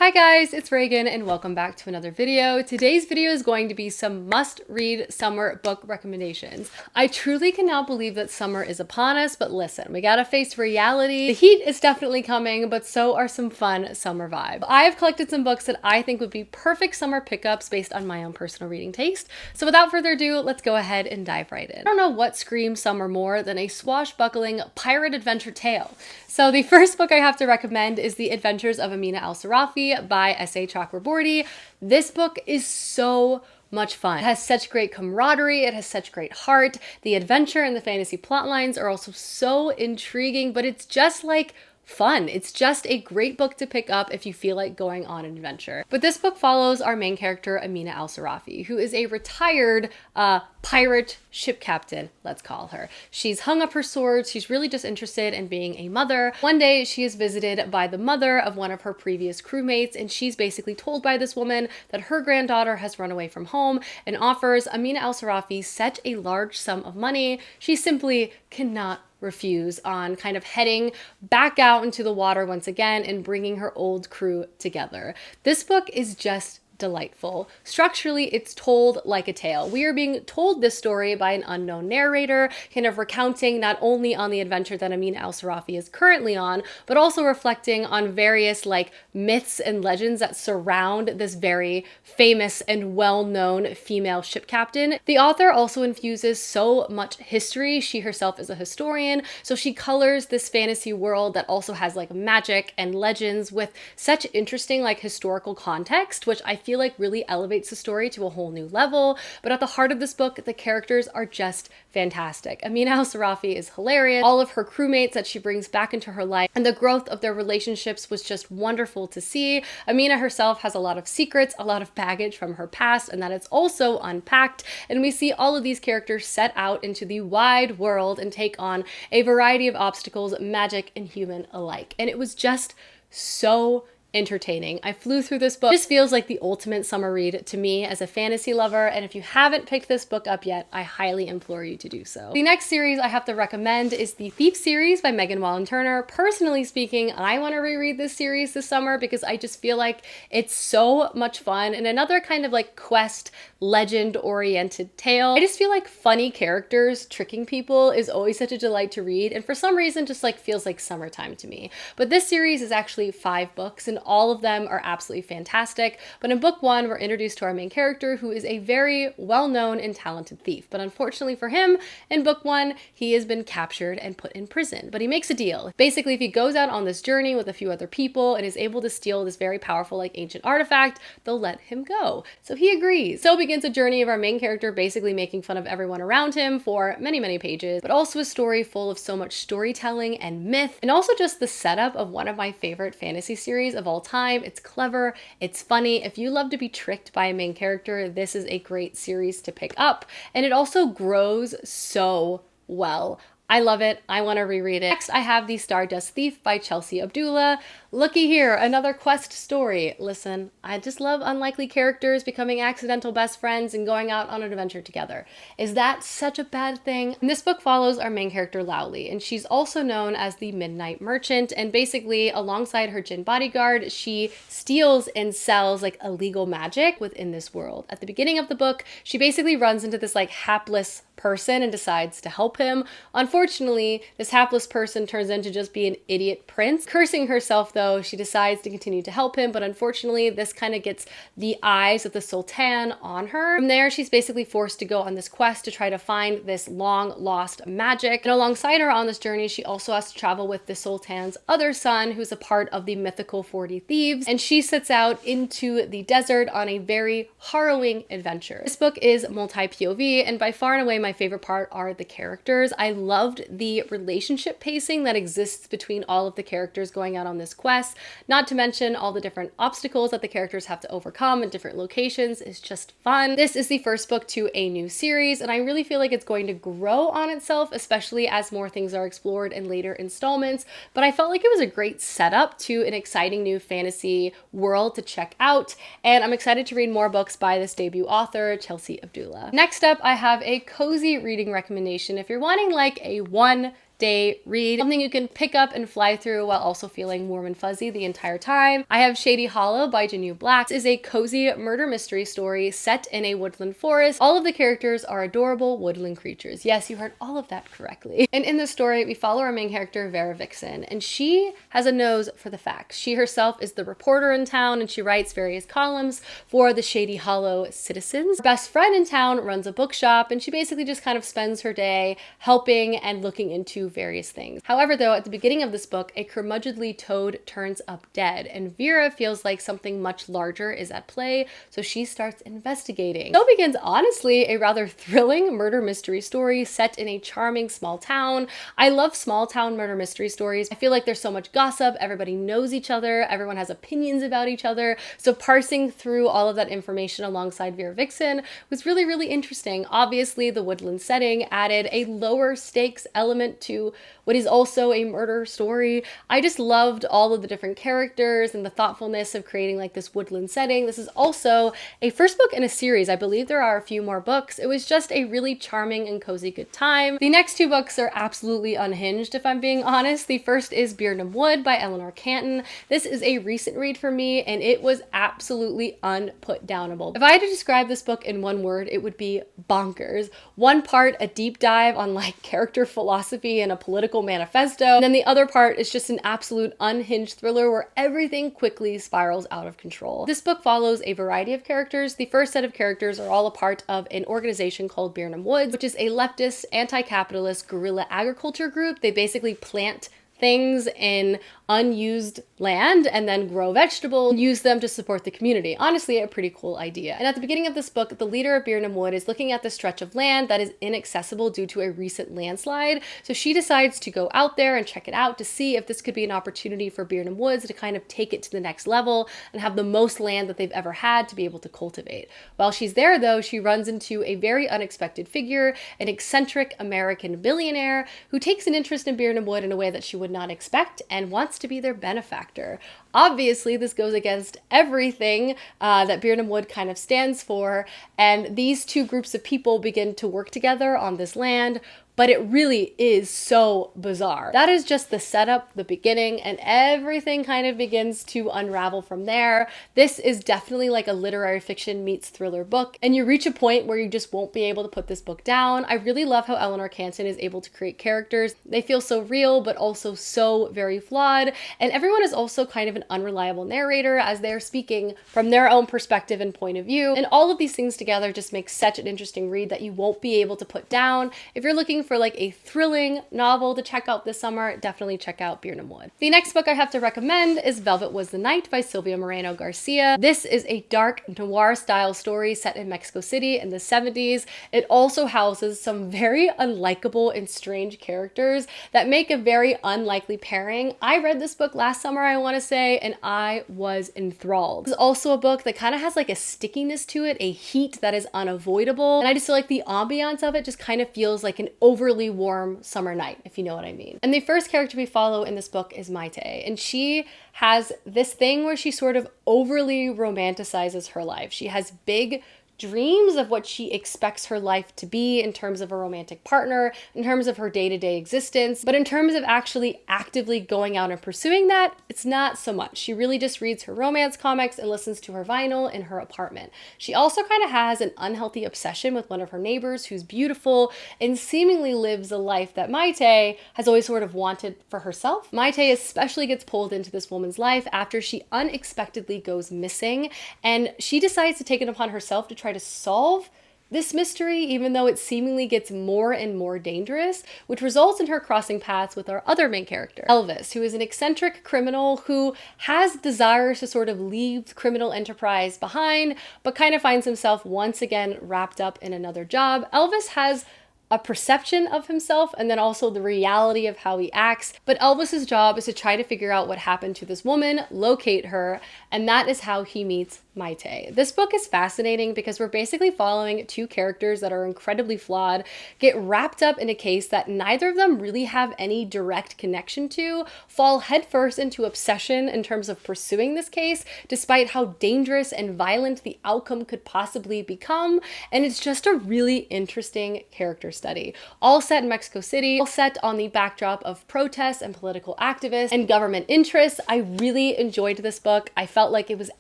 Hi guys, it's Reagan and welcome back to another video. Today's video is going to be some must-read summer book recommendations. I truly cannot believe that summer is upon us, but listen, we gotta face reality. The heat is definitely coming, but so are some fun summer vibes. I have collected some books that I think would be perfect summer pickups based on my own personal reading taste. So without further ado, let's go ahead and dive right in. I don't know what screams summer more than a swashbuckling pirate adventure tale. So the first book I have to recommend is The Adventures of Amina Al-Sarafi by S.A. Chakraborty. This book is so much fun. It has such great camaraderie, it has such great heart. The adventure and the fantasy plot lines are also so intriguing, but it's just like fun. It's just a great book to pick up if you feel like going on an adventure. But this book follows our main character, Amina Al-Sarafi, who is a retired pirate ship captain, let's call her. She's hung up her sword. She's really just interested in being a mother. One day she is visited by the mother of one of her previous crewmates, and she's basically told by this woman that her granddaughter has run away from home and offers Amina Al-Sarafi such a large sum of money. She simply cannot refuse on kind of heading back out into the water once again and bringing her old crew together. This book is just delightful. Structurally, it's told like a tale. We are being told this story by an unknown narrator, kind of recounting not only on the adventure that Amina Al-Sarafi is currently on, but also reflecting on various like myths and legends that surround this very famous and well-known female ship captain. The author also infuses so much history. She herself is a historian, so she colors this fantasy world that also has like magic and legends with such interesting like historical context, which I feel like really elevates the story to a whole new level. But at the heart of this book, the characters are just fantastic. Amina Al-Sarafi is hilarious. All of her crewmates that she brings back into her life and the growth of their relationships was just wonderful to see. Amina herself has a lot of secrets, a lot of baggage from her past, and that it's also unpacked. And we see all of these characters set out into the wide world and take on a variety of obstacles, magic and human alike. And it was just so entertaining. I flew through this book. This feels like the ultimate summer read to me as a fantasy lover, and if you haven't picked this book up yet, I highly implore you to do so. The next series I have to recommend is the Thief series by Megan Wallen Turner. Personally speaking, I want to reread this series this summer because I just feel like it's so much fun and another kind of like quest legend oriented tale. I just feel like funny characters tricking people is always such a delight to read, and for some reason just like feels like summertime to me. But this series is actually 5 books and all of them are absolutely fantastic. But in book 1, we're introduced to our main character who is a very well-known and talented thief. But unfortunately for him, in book 1, he has been captured and put in prison. But he makes a deal. Basically, if he goes out on this journey with a few other people and is able to steal this very powerful like ancient artifact, they'll let him go. So he agrees. So begins a journey of our main character basically making fun of everyone around him for many, many pages, but also a story full of so much storytelling and myth, and also just the setup of one of my favorite fantasy series of all time. It's clever, it's funny. If you love to be tricked by a main character, this is a great series to pick up, and it also grows so well. I love it. I want to reread it. Next, I have The Stardust Thief by Chelsea Abdullah. Looky here, another quest story. Listen, I just love unlikely characters becoming accidental best friends and going out on an adventure together. Is that such a bad thing? And this book follows our main character, Lowly, and she's also known as the Midnight Merchant, and basically, alongside her Jinn bodyguard, she steals and sells like illegal magic within this world. At the beginning of the book, she basically runs into this like hapless person and decides to help him. Unfortunately, this hapless person turns into just be an idiot prince. Cursing herself though, she decides to continue to help him, but unfortunately this kind of gets the eyes of the Sultan on her. From there, she's basically forced to go on this quest to try to find this long lost magic. And alongside her on this journey, she also has to travel with the Sultan's other son, who's a part of the mythical 40 Thieves, and she sets out into the desert on a very harrowing adventure. This book is multi-POV, and by far and away my favorite part are the characters. I loved the relationship pacing that exists between all of the characters going out on this quest, not to mention all the different obstacles that the characters have to overcome in different locations is just fun. This is the first book to a new series, and I really feel like it's going to grow on itself, especially as more things are explored in later installments, but I felt like it was a great setup to an exciting new fantasy world to check out, and I'm excited to read more books by this debut author, Chelsea Abdullah. Next up, I have a cozy reading recommendation if you're wanting like a one day read, something you can pick up and fly through while also feeling warm and fuzzy the entire time. I have Shady Hollow by Janu Black. This is a cozy murder mystery story set in a woodland forest. All of the characters are adorable woodland creatures. Yes, you heard all of that correctly. And in the story, we follow our main character, Vera Vixen, and she has a nose for the facts. She herself is the reporter in town, and she writes various columns for the Shady Hollow citizens. Her best friend in town runs a bookshop, and she basically just kind of spends her day helping and looking into various things. However, though, at the beginning of this book, a curmudgeonly toad turns up dead, and Vera feels like something much larger is at play, so she starts investigating. So begins, honestly, a rather thrilling murder mystery story set in a charming small town. I love small town murder mystery stories. I feel like there's so much gossip, everybody knows each other, everyone has opinions about each other, so parsing through all of that information alongside Vera Vixen was really, really interesting. Obviously, the woodland setting added a lower stakes element to what is also a murder story. I just loved all of the different characters and the thoughtfulness of creating like this woodland setting. This is also a first book in a series. I believe there are a few more books. It was just a really charming and cozy good time. The next two books are absolutely unhinged, if I'm being honest. The first is Bearden Wood by Eleanor Canton. This is a recent read for me, and it was absolutely unputdownable. If I had to describe this book in one word, it would be bonkers. One part, a deep dive on like character philosophy and a political manifesto, and then the other part is just an absolute unhinged thriller where everything quickly spirals out of control. This book follows a variety of characters. The first set of characters are all a part of an organization called Bearden Wood, which is a leftist, anti-capitalist guerrilla agriculture group. They basically plant things in unused land and then grow vegetables, use them to support the community. Honestly, a pretty cool idea. And at the beginning of this book, the leader of Bearden Wood is looking at the stretch of land that is inaccessible due to a recent landslide. So she decides to go out there and check it out to see if this could be an opportunity for Bearden Woods to kind of take it to the next level and have the most land that they've ever had to be able to cultivate. While she's there though, she runs into a very unexpected figure, an eccentric American billionaire who takes an interest in Bearden Wood in a way that she would not expect and wants to be their benefactor. Obviously, this goes against everything that Bearden Wood kind of stands for, and these two groups of people begin to work together on this land, but it really is so bizarre. That is just the setup, the beginning, and everything kind of begins to unravel from there. This is definitely like a literary fiction meets thriller book, and you reach a point where you just won't be able to put this book down. I really love how Eleanor Canton is able to create characters. They feel so real, but also so very flawed, and everyone is also kind of an unreliable narrator as they're speaking from their own perspective and point of view, and all of these things together just make such an interesting read that you won't be able to put down. If you're looking for like a thrilling novel to check out this summer, definitely check out Bearden Wood. The next book I have to recommend is Velvet Was the Night by Silvia Moreno Garcia. This is a dark noir style story set in Mexico City in the 70s. It also houses some very unlikable and strange characters that make a very unlikely pairing. I read this book last summer, I want to say, and I was enthralled. It's also a book that kind of has like a stickiness to it, a heat that is unavoidable, and I just feel like the ambiance of it just kind of feels like an overly warm summer night, if you know what I mean. And the first character we follow in this book is Maite, and she has this thing where she sort of overly romanticizes her life. She has big dreams of what she expects her life to be in terms of a romantic partner, in terms of her day-to-day existence, but in terms of actually actively going out and pursuing that, it's not so much. She really just reads her romance comics and listens to her vinyl in her apartment. She also kind of has an unhealthy obsession with one of her neighbors who's beautiful and seemingly lives a life that Maite has always sort of wanted for herself. Maite especially gets pulled into this woman's life after she unexpectedly goes missing, and she decides to take it upon herself to try to solve this mystery, even though it seemingly gets more and more dangerous, which results in her crossing paths with our other main character, Elvis, who is an eccentric criminal who has desires to sort of leave the criminal enterprise behind, but kind of finds himself once again wrapped up in another job. Elvis has a perception of himself and then also the reality of how he acts. But Elvis's job is to try to figure out what happened to this woman, locate her, and that is how he meets Maite. This book is fascinating because we're basically following two characters that are incredibly flawed, get wrapped up in a case that neither of them really have any direct connection to, fall headfirst into obsession in terms of pursuing this case, despite how dangerous and violent the outcome could possibly become. And it's just a really interesting character study. study. All set in Mexico City, all set on the backdrop of protests and political activists and government interests. I really enjoyed this book. I felt like it was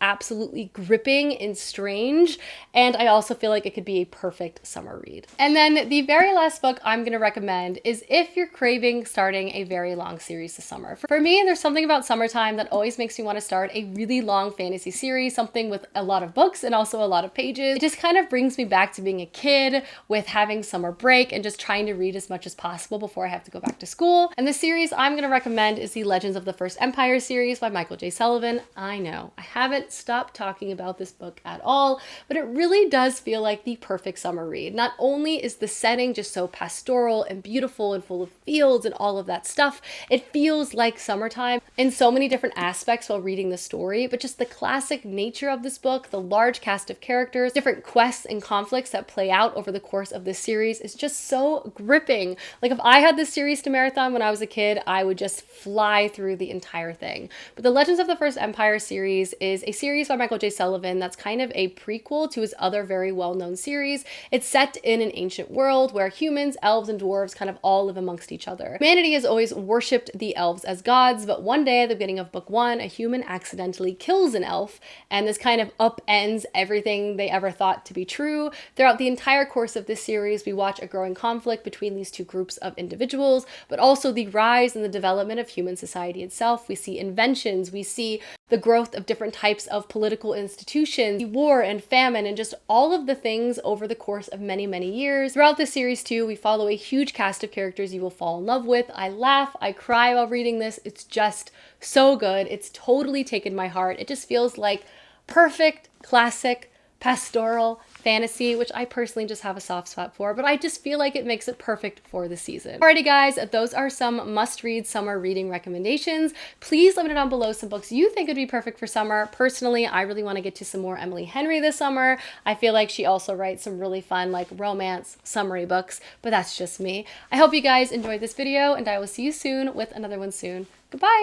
absolutely gripping and strange, and I also feel like it could be a perfect summer read. And then the very last book I'm going to recommend is if you're craving starting a very long series this summer. For me, there's something about summertime that always makes me want to start a really long fantasy series, something with a lot of books and also a lot of pages. It just kind of brings me back to being a kid with having summer break and just trying to read as much as possible before I have to go back to school. And the series I'm going to recommend is the Legends of the First Empire series by Michael J. Sullivan. I know, I haven't stopped talking about this book at all, but it really does feel like the perfect summer read. Not only is the setting just so pastoral and beautiful and full of fields and all of that stuff, it feels like summertime in so many different aspects while reading the story, but just the classic nature of this book, the large cast of characters, different quests and conflicts that play out over the course of this series is just so gripping. Like if I had this series to marathon when I was a kid, I would just fly through the entire thing. But the Legends of the First Empire series is a series by Michael J. Sullivan that's kind of a prequel to his other very well-known series. It's set in an ancient world where humans, elves, and dwarves kind of all live amongst each other. Humanity has always worshipped the elves as gods, but one day at the beginning of book one, a human accidentally kills an elf, and this kind of upends everything they ever thought to be true. Throughout the entire course of this series, we watch a growing conflict between these two groups of individuals, but also the rise and the development of human society itself. We see inventions, we see the growth of different types of political institutions, war and famine, and just all of the things over the course of many, many years. Throughout this series too, we follow a huge cast of characters you will fall in love with. I laugh, I cry while reading this. It's just so good. It's totally taken my heart. It just feels like perfect, classic, pastoral fantasy, which I personally just have a soft spot for, but I just feel like it makes it perfect for the season. Alrighty guys, those are some must-read summer reading recommendations. Please let me know down below some books you think would be perfect for summer. Personally, I really want to get to some more Emily Henry this summer. I feel like she also writes some really fun like romance summary books, but that's just me. I hope you guys enjoyed this video, and I will see you soon with another one soon. Goodbye!